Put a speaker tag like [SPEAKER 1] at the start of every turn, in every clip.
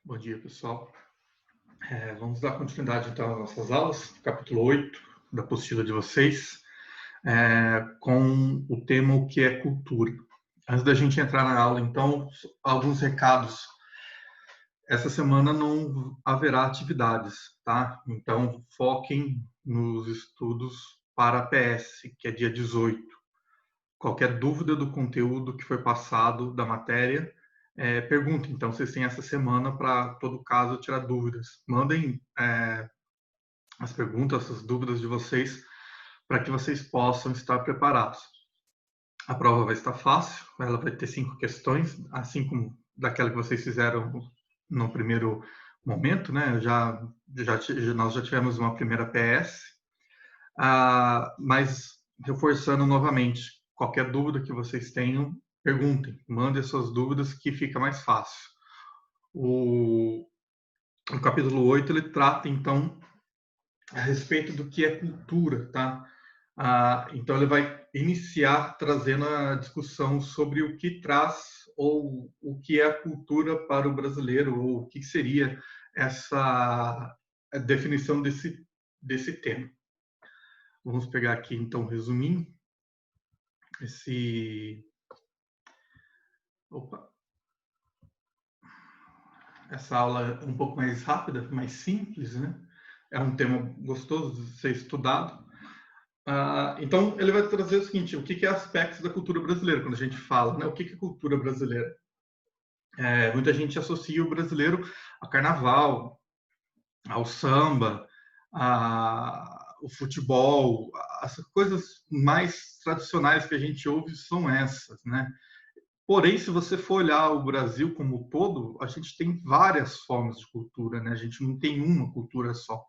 [SPEAKER 1] Bom dia, pessoal. Vamos dar continuidade, então, às nossas aulas, capítulo 8 da apostila de vocês, com o tema O que é cultura. Antes da gente entrar na aula, então, alguns recados. Essa semana não haverá atividades, tá? Então, foquem nos estudos para a PS, que é dia 18. Qualquer dúvida do conteúdo que foi passado da matéria, pergunta. Então, vocês têm essa semana para, todo caso, tirar dúvidas. Mandem as perguntas, as dúvidas de vocês, para que vocês possam estar preparados. A prova vai estar fácil, ela vai ter 5 questões, assim como daquela que vocês fizeram no primeiro momento, né? Nós já tivemos uma primeira PS, mas reforçando novamente, qualquer dúvida que vocês tenham, perguntem, mandem as suas dúvidas que fica mais fácil. O capítulo 8, ele trata, então, a respeito do que é cultura, tá? Então, ele vai iniciar trazendo a discussão sobre o que traz ou o que é a cultura para o brasileiro, ou o que seria essa definição desse tema. Vamos pegar aqui, então, resumindo. Essa aula é um pouco mais rápida, mais simples, né? É um tema gostoso de ser estudado. Então, ele vai trazer o seguinte: o que é aspectos da cultura brasileira, quando a gente fala, né? O que é cultura brasileira? Muita gente associa o brasileiro a carnaval, ao samba, ao futebol, as coisas mais tradicionais que a gente ouve são essas, né? Porém, se você for olhar o Brasil como um todo, a gente tem várias formas de cultura, né? A gente não tem uma cultura só.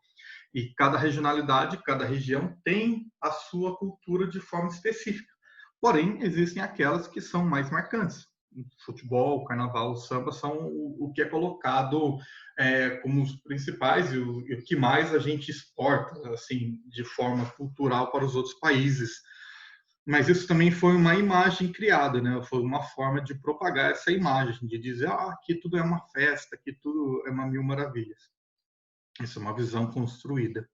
[SPEAKER 1] E cada regionalidade, cada região tem a sua cultura de forma específica. Porém, existem aquelas que são mais marcantes. O futebol, o carnaval, o samba são o que é colocado como os principais e o que mais a gente exporta, assim, de forma cultural para os outros países. Mas isso também foi uma imagem criada, né? Foi uma forma de propagar essa imagem, de dizer, aqui tudo é uma festa, aqui tudo é uma mil maravilhas. Isso é uma visão construída.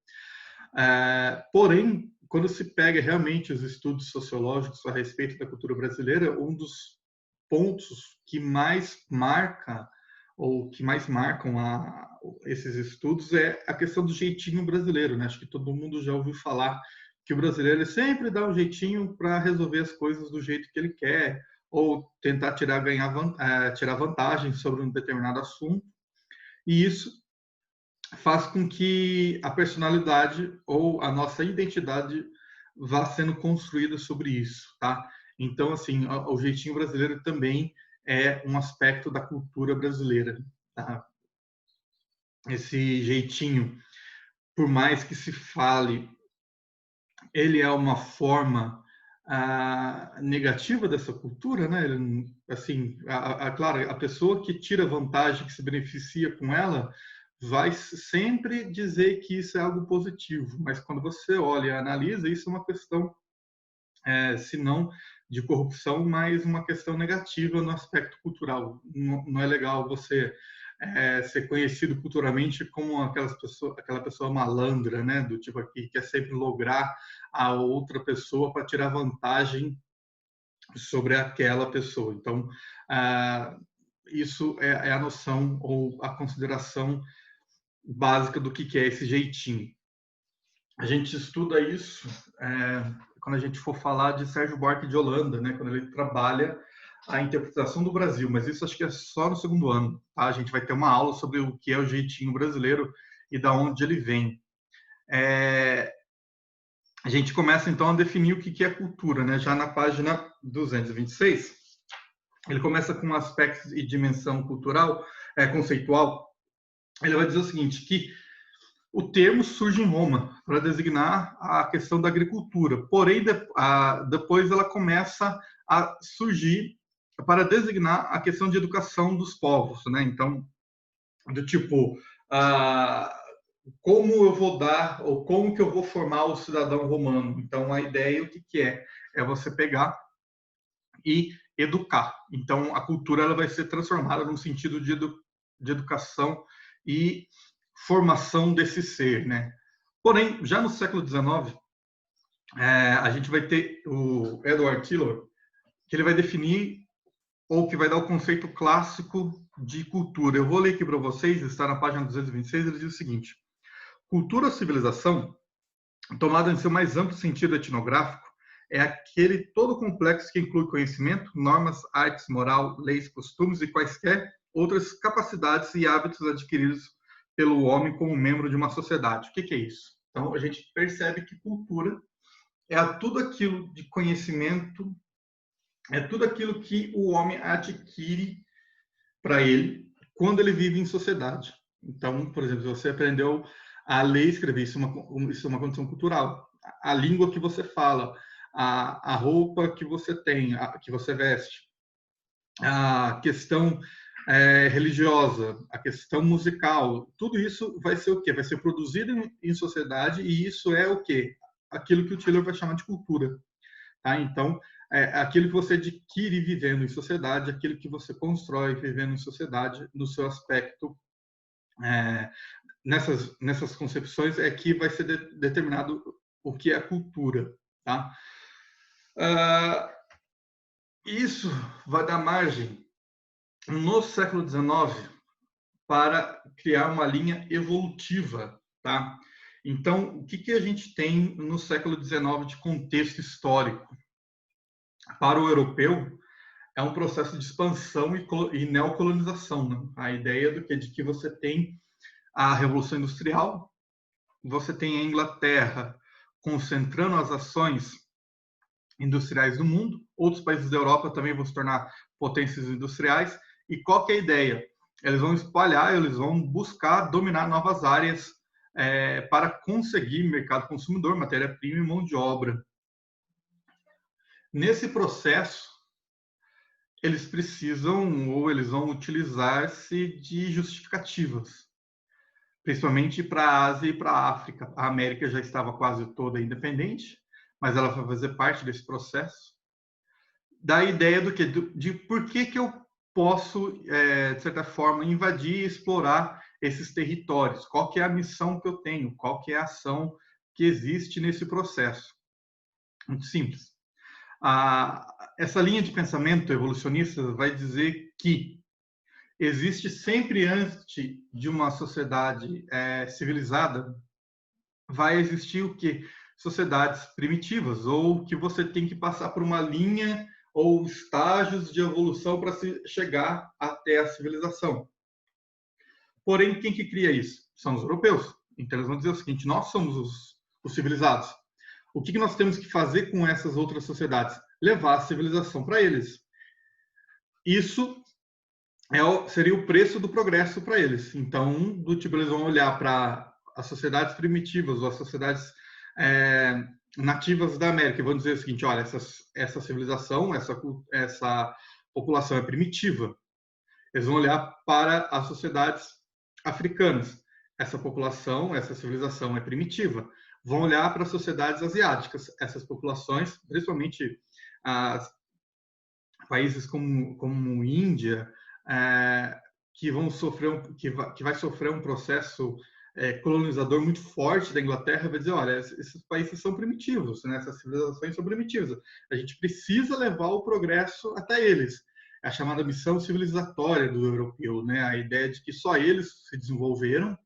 [SPEAKER 1] Porém, quando se pega realmente os estudos sociológicos a respeito da cultura brasileira, um dos pontos que mais marca ou que mais marcam esses estudos é a questão do jeitinho brasileiro, né? Acho que todo mundo já ouviu falar que o brasileiro sempre dá um jeitinho para resolver as coisas do jeito que ele quer ou tentar tirar vantagem sobre um determinado assunto. E isso faz com que a personalidade ou a nossa identidade vá sendo construída sobre isso, tá? Então, assim, o jeitinho brasileiro também é um aspecto da cultura brasileira, tá? Esse jeitinho, por mais que se fale, ele é uma forma negativa dessa cultura, né? Ele, assim, claro, a pessoa que tira vantagem, que se beneficia com ela, vai sempre dizer que isso é algo positivo, mas quando você olha e analisa, isso é uma questão, se não de corrupção, mas uma questão negativa no aspecto cultural. Não é legal você ser conhecido culturalmente como aquela pessoa malandra, né? Do tipo aqui, que quer sempre lograr a outra pessoa para tirar vantagem sobre aquela pessoa. Então, isso é a noção ou a consideração básica do que é esse jeitinho. A gente estuda isso quando a gente for falar de Sérgio Buarque de Holanda, né? Quando ele trabalha a interpretação do Brasil, mas isso acho que é só no segundo ano. Tá? A gente vai ter uma aula sobre o que é o jeitinho brasileiro e da onde ele vem. A gente começa então a definir o que é cultura, né? Já na página 226, ele começa com aspectos e dimensão cultural, conceitual. Ele vai dizer o seguinte, que o termo surge em Roma para designar a questão da agricultura, porém depois ela começa a surgir para designar a questão de educação dos povos, né? Então, do tipo, como eu vou dar ou como que eu vou formar o cidadão romano? Então, a ideia o que é? É você pegar e educar. Então, a cultura ela vai ser transformada no sentido de educação e formação desse ser, né? Porém, já no século XIX, a gente vai ter o Edward Tylor, que ele vai definir ou que vai dar o conceito clássico de cultura. Eu vou ler aqui para vocês, está na página 226, ele diz o seguinte: cultura ou civilização, tomada em seu mais amplo sentido etnográfico, é aquele todo complexo que inclui conhecimento, normas, artes, moral, leis, costumes e quaisquer outras capacidades e hábitos adquiridos pelo homem como membro de uma sociedade. O que é isso? Então, a gente percebe que cultura é tudo aquilo de conhecimento, é tudo aquilo que o homem adquire para ele quando ele vive em sociedade. Então, por exemplo, se você aprendeu a ler e escrever, isso é uma condição cultural. A língua que você fala, a roupa que você tem, que você veste, a questão religiosa, a questão musical, tudo isso vai ser o quê? Vai ser produzido em sociedade e isso é o quê? Aquilo que o Tylor vai chamar de cultura. Tá? Então, aquilo que você adquire vivendo em sociedade, aquilo que você constrói vivendo em sociedade, no seu aspecto, nessas concepções, é que vai ser determinado o que é a cultura. Tá? Isso vai dar margem, no século XIX, para criar uma linha evolutiva. Tá? Então, o que a gente tem no século XIX de contexto histórico? Para o europeu, é um processo de expansão e neocolonização. Né? A ideia de que você tem a Revolução Industrial, você tem a Inglaterra concentrando as ações industriais do mundo, outros países da Europa também vão se tornar potências industriais, e qual que é a ideia? Eles vão espalhar, eles vão buscar dominar novas áreas para conseguir mercado consumidor, matéria-prima e mão de obra. Nesse processo, eles precisam ou eles vão utilizar-se de justificativas, principalmente para a Ásia e para a África. A América já estava quase toda independente, mas ela vai fazer parte desse processo. Da ideia de por que eu posso, de certa forma, invadir e explorar esses territórios. Qual que é a missão que eu tenho? Qual que é a ação que existe nesse processo? Muito simples. Essa linha de pensamento evolucionista vai dizer que existe sempre, antes de uma sociedade civilizada, vai existir o quê? Sociedades primitivas, ou que você tem que passar por uma linha ou estágios de evolução para se chegar até a civilização. Porém, quem que cria isso? São os europeus. Então, eles vão dizer o seguinte: nós somos os civilizados. O que nós temos que fazer com essas outras sociedades? Levar a civilização para eles. Isso seria o preço do progresso para eles. Então, do tipo, eles vão olhar para as sociedades primitivas ou as sociedades nativas da América e vão dizer o seguinte: olha, essa civilização, essa população é primitiva. Eles vão olhar para as sociedades africanas. Essa população, essa civilização é primitiva. Vão olhar para as sociedades asiáticas. Essas populações, principalmente países como Índia, que vai sofrer um processo colonizador muito forte da Inglaterra, vai dizer: olha, esses países são primitivos, né? Essas civilizações são primitivas. A gente precisa levar o progresso até eles. É a chamada missão civilizatória do europeu, né? A ideia de que só eles se desenvolveram,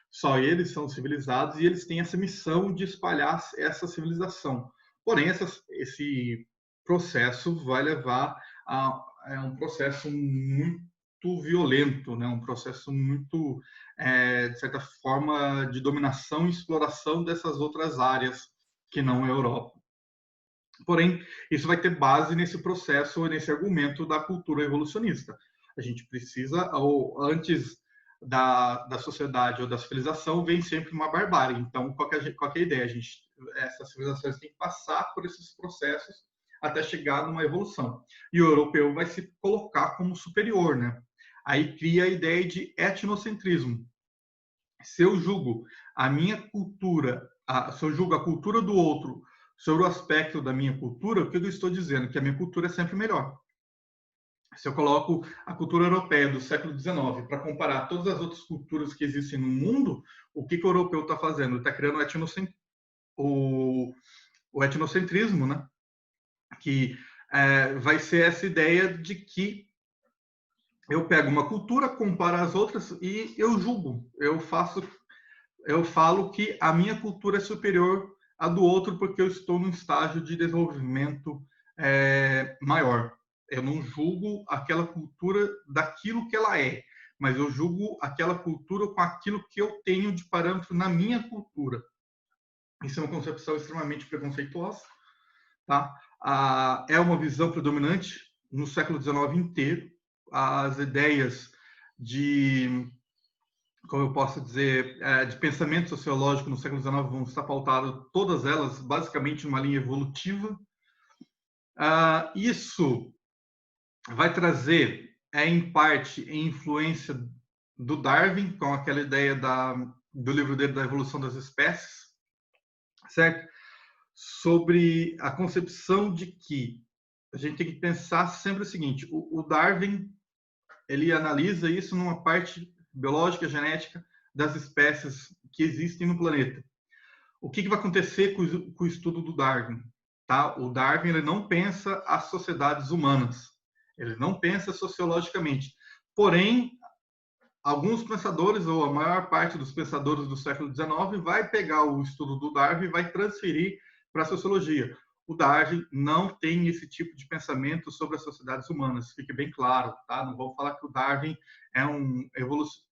[SPEAKER 1] só eles são civilizados e eles têm essa missão de espalhar essa civilização. Porém, esse processo vai levar a um processo muito violento, né? Um processo muito, de certa forma, de dominação e exploração dessas outras áreas que não é a Europa. Porém, isso vai ter base nesse processo, nesse argumento da cultura evolucionista. A gente precisa, antes da sociedade ou da civilização, vem sempre uma barbárie. Então, qual que é a ideia? Essas civilizações têm que passar por esses processos até chegar numa evolução. E o europeu vai se colocar como superior, né? Aí cria a ideia de etnocentrismo. Se eu julgo a minha cultura, se eu julgo a cultura do outro sobre o aspecto da minha cultura, o que eu estou dizendo? Que a minha cultura é sempre melhor. Se eu coloco a cultura europeia do século XIX para comparar todas as outras culturas que existem no mundo, o que o europeu está fazendo? Ele está criando o etnocentrismo, né? Que vai ser essa ideia de que eu pego uma cultura, comparo as outras e eu julgo. Eu falo que a minha cultura é superior à do outro porque eu estou num estágio de desenvolvimento maior. Eu não julgo aquela cultura daquilo que ela é, mas eu julgo aquela cultura com aquilo que eu tenho de parâmetro na minha cultura. Isso é uma concepção extremamente preconceituosa, tá? É uma visão predominante no século XIX inteiro. As ideias de, como eu posso dizer, de pensamento sociológico no século XIX vão estar pautadas, todas elas, basicamente, numa linha evolutiva. Isso vai trazer, em parte, a influência do Darwin, com aquela ideia do livro dele da evolução das espécies, certo? Sobre a concepção de que a gente tem que pensar sempre o seguinte: o Darwin ele analisa isso numa parte biológica, genética das espécies que existem no planeta. O que vai acontecer com o estudo do Darwin? Tá? O Darwin ele não pensa as sociedades humanas, ele não pensa sociologicamente. Porém, alguns pensadores, ou a maior parte dos pensadores do século XIX, vai pegar o estudo do Darwin e vai transferir para a sociologia. O Darwin não tem esse tipo de pensamento sobre as sociedades humanas, fique bem claro, tá? Não vou falar que o Darwin é um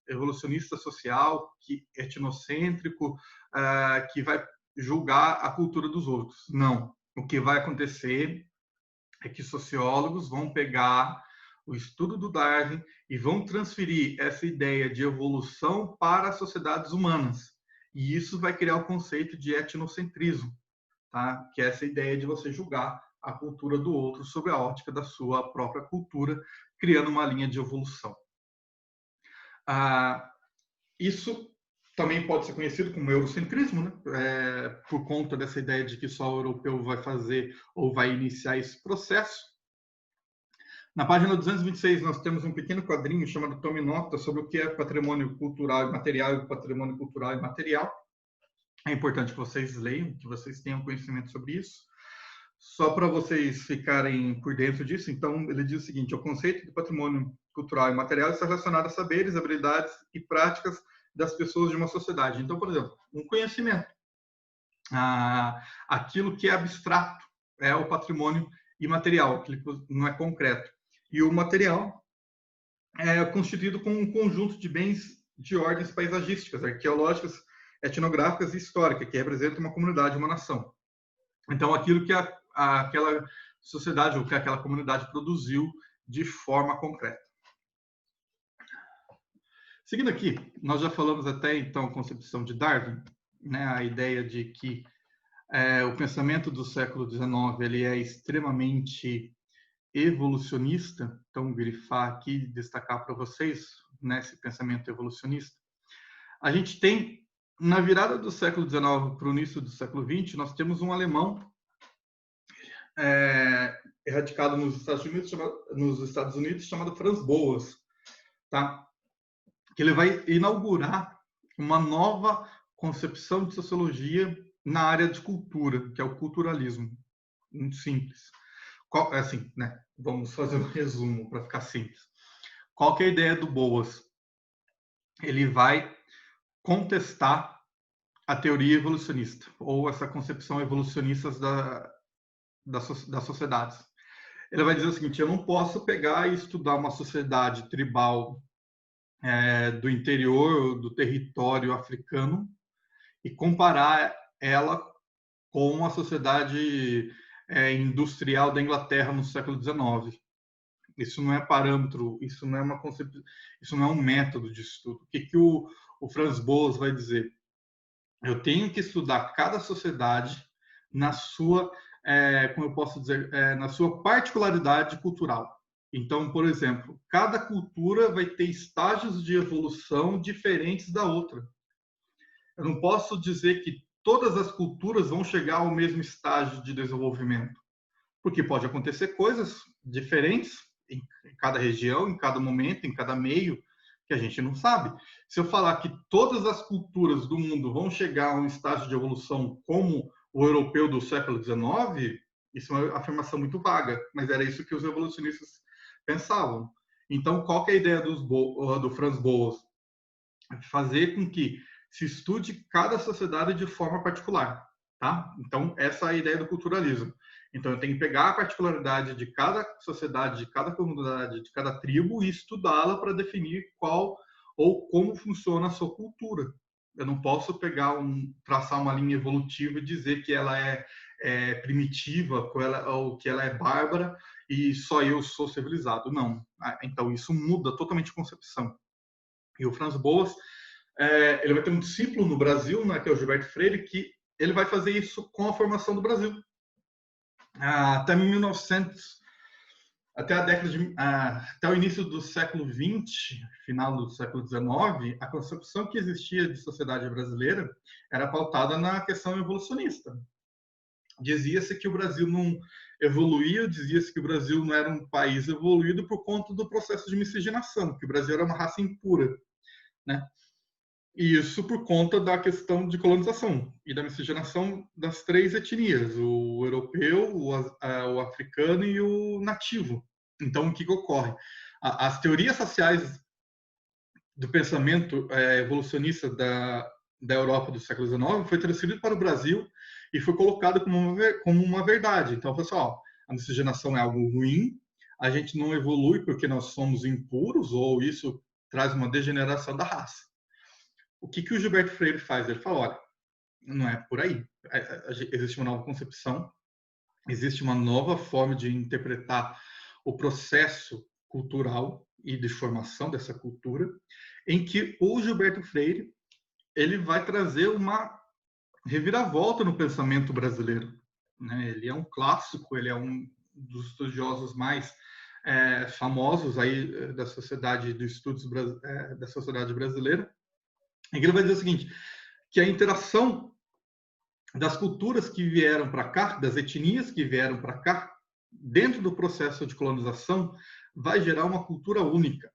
[SPEAKER 1] evolucionista social, etnocêntrico, que vai julgar a cultura dos outros. Não. O que vai acontecer é que sociólogos vão pegar o estudo do Darwin e vão transferir essa ideia de evolução para as sociedades humanas. E isso vai criar o conceito de etnocentrismo, tá? Que é essa ideia de você julgar a cultura do outro sob a ótica da sua própria cultura, criando uma linha de evolução. Isso também pode ser conhecido como eurocentrismo, né? Por conta dessa ideia de que só o europeu vai fazer ou vai iniciar esse processo. Na página 226, nós temos um pequeno quadrinho chamado Tome Nota sobre o que é patrimônio cultural e material e patrimônio cultural e material. É importante que vocês leiam, que vocês tenham conhecimento sobre isso. Só para vocês ficarem por dentro disso, então, ele diz o seguinte: o conceito de patrimônio cultural e material está relacionado a saberes, habilidades e práticas das pessoas de uma sociedade. Então, por exemplo, um conhecimento. Aquilo que é abstrato é o patrimônio imaterial, aquilo que não é concreto. E o material é constituído com um conjunto de bens de ordens paisagísticas, arqueológicas, etnográficas e históricas, que representam uma comunidade, uma nação. Então, aquilo que aquela sociedade ou que aquela comunidade produziu de forma concreta. Seguindo aqui, nós já falamos até então a concepção de Darwin, né, a ideia de que o pensamento do século XIX ele é extremamente evolucionista. Então, grifar aqui, destacar para vocês, né, esse pensamento evolucionista. A gente tem, na virada do século XIX para o início do século XX, nós temos um alemão radicado nos Estados Unidos, chamado Franz Boas, tá? Que ele vai inaugurar uma nova concepção de sociologia na área de cultura, que é o culturalismo. Muito simples. Assim, né? Vamos fazer um resumo para ficar simples. Qual que é a ideia do Boas? Ele vai contestar a teoria evolucionista, ou essa concepção evolucionista das sociedades. Ele vai dizer o seguinte: eu não posso pegar e estudar uma sociedade tribal do interior do território africano e comparar ela com a sociedade industrial da Inglaterra no século XIX. Isso não é parâmetro, isso não é uma concepção, isso não é um método de estudo. O que o Franz Boas vai dizer? Eu tenho que estudar cada sociedade na sua, como eu posso dizer, na sua particularidade cultural. Então, por exemplo, cada cultura vai ter estágios de evolução diferentes da outra. Eu não posso dizer que todas as culturas vão chegar ao mesmo estágio de desenvolvimento, porque pode acontecer coisas diferentes em cada região, em cada momento, em cada meio, que a gente não sabe. Se eu falar que todas as culturas do mundo vão chegar a um estágio de evolução como o europeu do século XIX, isso é uma afirmação muito vaga, mas era isso que os evolucionistas pensavam. Então, qual que é a ideia do Franz Boas? Fazer com que se estude cada sociedade de forma particular, tá? Então, essa é a ideia do culturalismo. Então, eu tenho que pegar a particularidade de cada sociedade, de cada comunidade, de cada tribo e estudá-la para definir qual ou como funciona a sua cultura. Eu não posso traçar uma linha evolutiva e dizer que ela é primitiva ou que ela é bárbara e só eu sou civilizado. Não. Então, isso muda totalmente a concepção. E o Franz Boas, ele vai ter um discípulo no Brasil, né, que é o Gilberto Freire, que ele vai fazer isso com a formação do Brasil. Até 1900, até o início do século XX, final do século XIX, a concepção que existia de sociedade brasileira era pautada na questão evolucionista. Dizia-se que o Brasil não evoluía, dizia-se que o Brasil não era um país evoluído por conta do processo de miscigenação, que o Brasil era uma raça impura, né? E isso por conta da questão de colonização e da miscigenação das três etnias, o europeu, o africano e o nativo. Então, o que ocorre? As teorias raciais do pensamento evolucionista da Europa do século XIX foi transferido para o Brasil e foi colocado como uma verdade. Então, pessoal, a miscigenação é algo ruim, a gente não evolui porque nós somos impuros ou isso traz uma degeneração da raça. O que o Gilberto Freire faz? Ele fala, olha, não é por aí. Existe uma nova concepção, existe uma nova forma de interpretar o processo cultural e de formação dessa cultura, em que o Gilberto Freire ele vai trazer uma reviravolta no pensamento brasileiro, né? Ele é um clássico, ele é um dos estudiosos mais famosos aí da sociedade de estudos da sociedade brasileira. E ele vai dizer o seguinte, que a interação das culturas que vieram para cá, das etnias que vieram para cá, dentro do processo de colonização, vai gerar uma cultura única,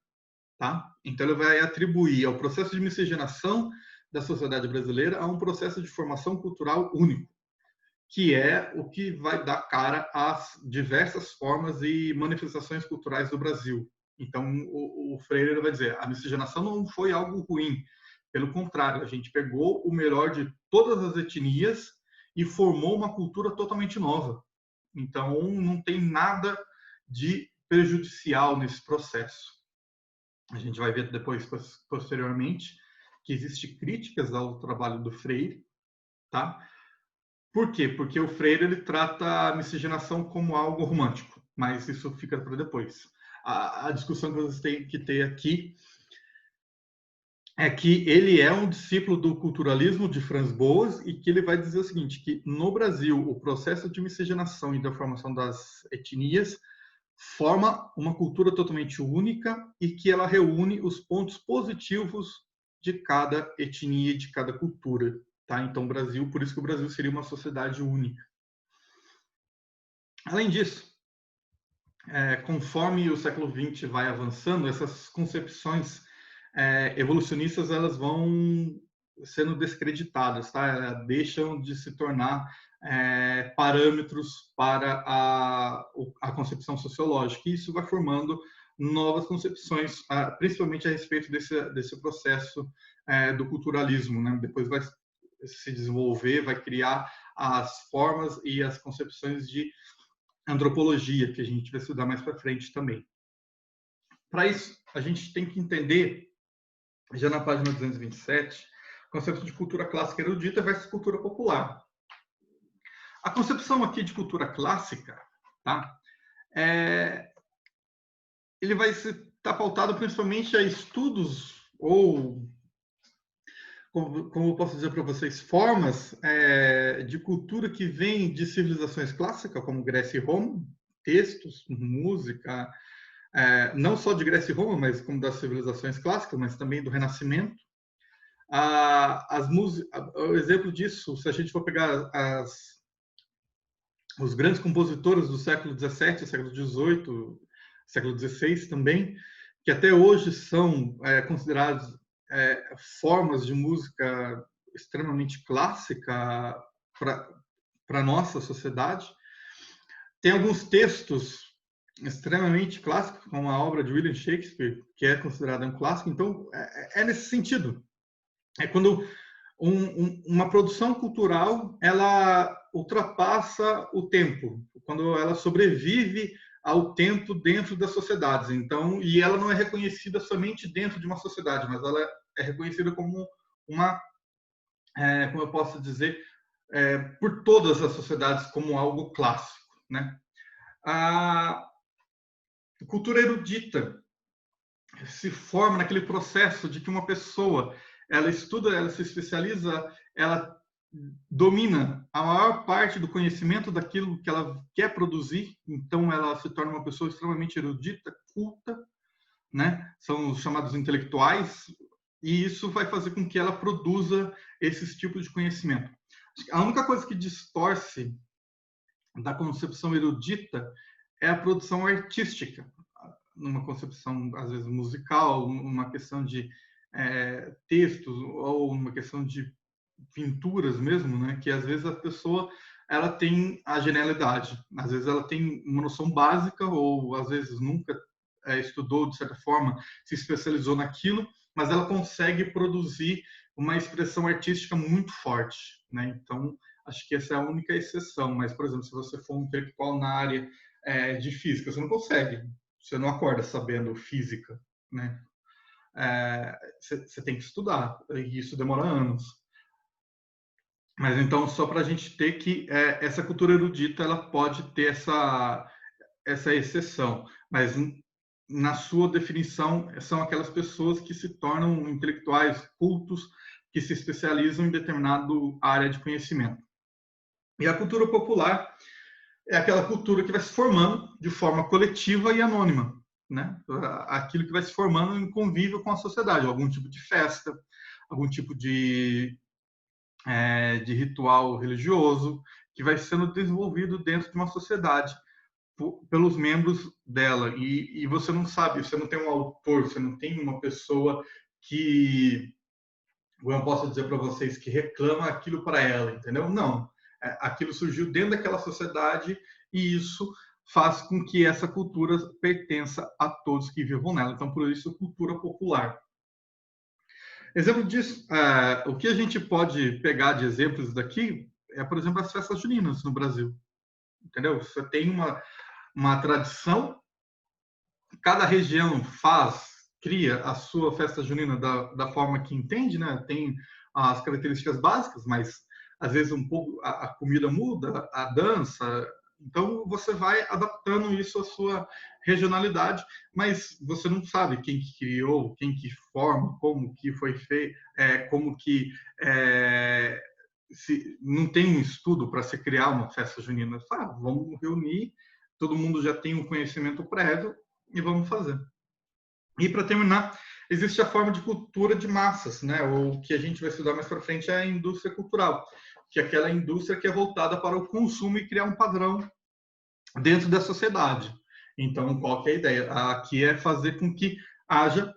[SPEAKER 1] tá? Então ele vai atribuir ao processo de miscigenação da sociedade brasileira a um processo de formação cultural único, que é o que vai dar cara às diversas formas e manifestações culturais do Brasil. Então o Freire vai dizer, a miscigenação não foi algo ruim, pelo contrário, a gente pegou o melhor de todas as etnias e formou uma cultura totalmente nova. Então, não tem nada de prejudicial nesse processo. A gente vai ver depois, posteriormente, que existem críticas ao trabalho do Freire, tá? Por quê? Porque o Freire ele trata a miscigenação como algo romântico, mas isso fica para depois. A discussão que vocês têm que ter aqui é que ele é um discípulo do culturalismo de Franz Boas e que ele vai dizer o seguinte, que no Brasil o processo de miscigenação e da formação das etnias forma uma cultura totalmente única e que ela reúne os pontos positivos de cada etnia e de cada cultura, tá? Então, por isso que o Brasil seria uma sociedade única. Além disso, conforme o século XX vai avançando, essas concepções evolucionistas elas vão sendo descreditadas, tá? Elas deixam de se tornar parâmetros para a concepção sociológica. E isso vai formando novas concepções, principalmente a respeito desse processo do culturalismo, né? Depois vai se desenvolver, vai criar as formas e as concepções de antropologia, que a gente vai estudar mais para frente também. Para isso, a gente tem que entender, já na página 227, o conceito de cultura clássica erudita versus cultura popular. A concepção aqui de cultura clássica, tá? Ele vai estar pautado principalmente a estudos ou, como eu posso dizer para vocês, formas de cultura que vêm de civilizações clássicas, como Grécia e Roma, textos, música, não só de Grécia e Roma, mas como das civilizações clássicas, mas também do Renascimento. O exemplo disso, se a gente for pegar os grandes compositores do século XVII, século XVIII, século XVI também, que até hoje são considerados formas de música extremamente clássica para a nossa sociedade. Tem alguns textos extremamente clássicos, como a obra de William Shakespeare, que é considerada um clássico. Então, é nesse sentido. É quando uma produção cultural ela ultrapassa o tempo, quando ela sobrevive ao tempo dentro das sociedades. Então, e ela não é reconhecida somente dentro de uma sociedade, mas ela é reconhecida como como eu posso dizer, por todas as sociedades como algo clássico, né? A cultura erudita se forma naquele processo de que uma pessoa ela estuda, ela se especializa, ela domina a maior parte do conhecimento daquilo que ela quer produzir, então ela se torna uma pessoa extremamente erudita, culta, né? São os chamados intelectuais, e isso vai fazer com que ela produza esses tipos de conhecimento. A única coisa que distorce da concepção erudita é a produção artística, numa concepção, às vezes, musical, uma questão de textos, ou uma questão de pinturas mesmo, né? Que às vezes a pessoa ela tem a genialidade, às vezes ela tem uma noção básica, ou às vezes nunca estudou, de certa forma, se especializou naquilo, mas ela consegue produzir uma expressão artística muito forte, né? Então, acho que essa é a única exceção. Mas, por exemplo, se você for um intelectual na área de física, você não consegue. Você não acorda sabendo física, né? Você tem que estudar, e isso demora anos. Mas então, só para a gente ter que essa cultura erudita, ela pode ter essa exceção. Mas na sua definição, são aquelas pessoas que se tornam intelectuais cultos, que se especializam em determinada área de conhecimento. E a cultura popular é aquela cultura que vai se formando de forma coletiva e anônima, né? Aquilo que vai se formando em convívio com a sociedade, algum tipo de festa, algum tipo de ritual religioso, que vai sendo desenvolvido dentro de uma sociedade pelos membros dela. E você não sabe, você não tem um autor, você não tem uma pessoa que, eu posso dizer para vocês, que reclama aquilo para ela, entendeu? Não. Aquilo surgiu dentro daquela sociedade e isso faz com que essa cultura pertença a todos que vivam nela. Então, por isso, cultura popular. Exemplo disso, o que a gente pode pegar de exemplos daqui por exemplo, as festas juninas no Brasil. Entendeu? Você tem uma tradição, cada região cria a sua festa junina da forma que entende, né? Tem as características básicas, mas às vezes um pouco a comida muda, a dança. Então você vai adaptando isso à sua regionalidade, mas você não sabe quem que criou, quem que forma, como que foi feito, como que se não tem um estudo para se criar uma festa junina. Vamos reunir, todo mundo já tem um conhecimento prévio e vamos fazer. E para terminar, existe a forma de cultura de massas, né? O que a gente vai estudar mais para frente é a indústria cultural, que é aquela indústria que é voltada para o consumo e criar um padrão dentro da sociedade. Então, qual que é a ideia? Aqui é fazer com que haja,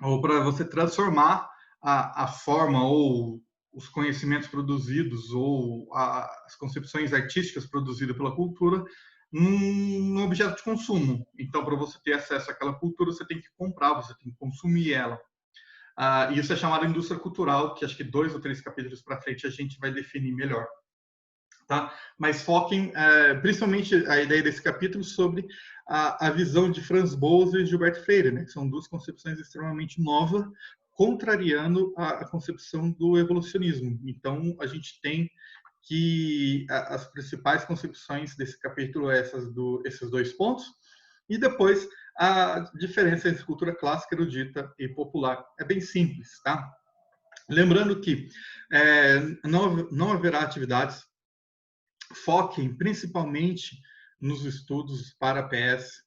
[SPEAKER 1] ou para você transformar a forma ou os conhecimentos produzidos ou as concepções artísticas produzidas pela cultura num objeto de consumo. Então, para você ter acesso àquela cultura, você tem que comprar, você tem que consumir ela. E isso é chamado indústria cultural, que acho que 2 ou 3 capítulos para frente a gente vai definir melhor. Tá? Mas foquem, principalmente a ideia desse capítulo sobre a visão de Franz Boas e Gilberto Freire, né? Que são duas concepções extremamente novas, contrariando a concepção do evolucionismo. Então, a gente tem que as principais concepções desse capítulo esses 2 pontos, e depois a diferença entre cultura clássica, erudita e popular. É bem simples, tá? Lembrando que não haverá atividades, foquem principalmente nos estudos para a PS.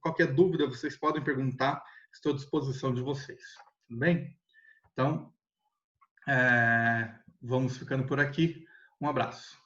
[SPEAKER 1] Qualquer dúvida, vocês podem perguntar, estou à disposição de vocês. Tudo bem? Então, vamos ficando por aqui. Um abraço.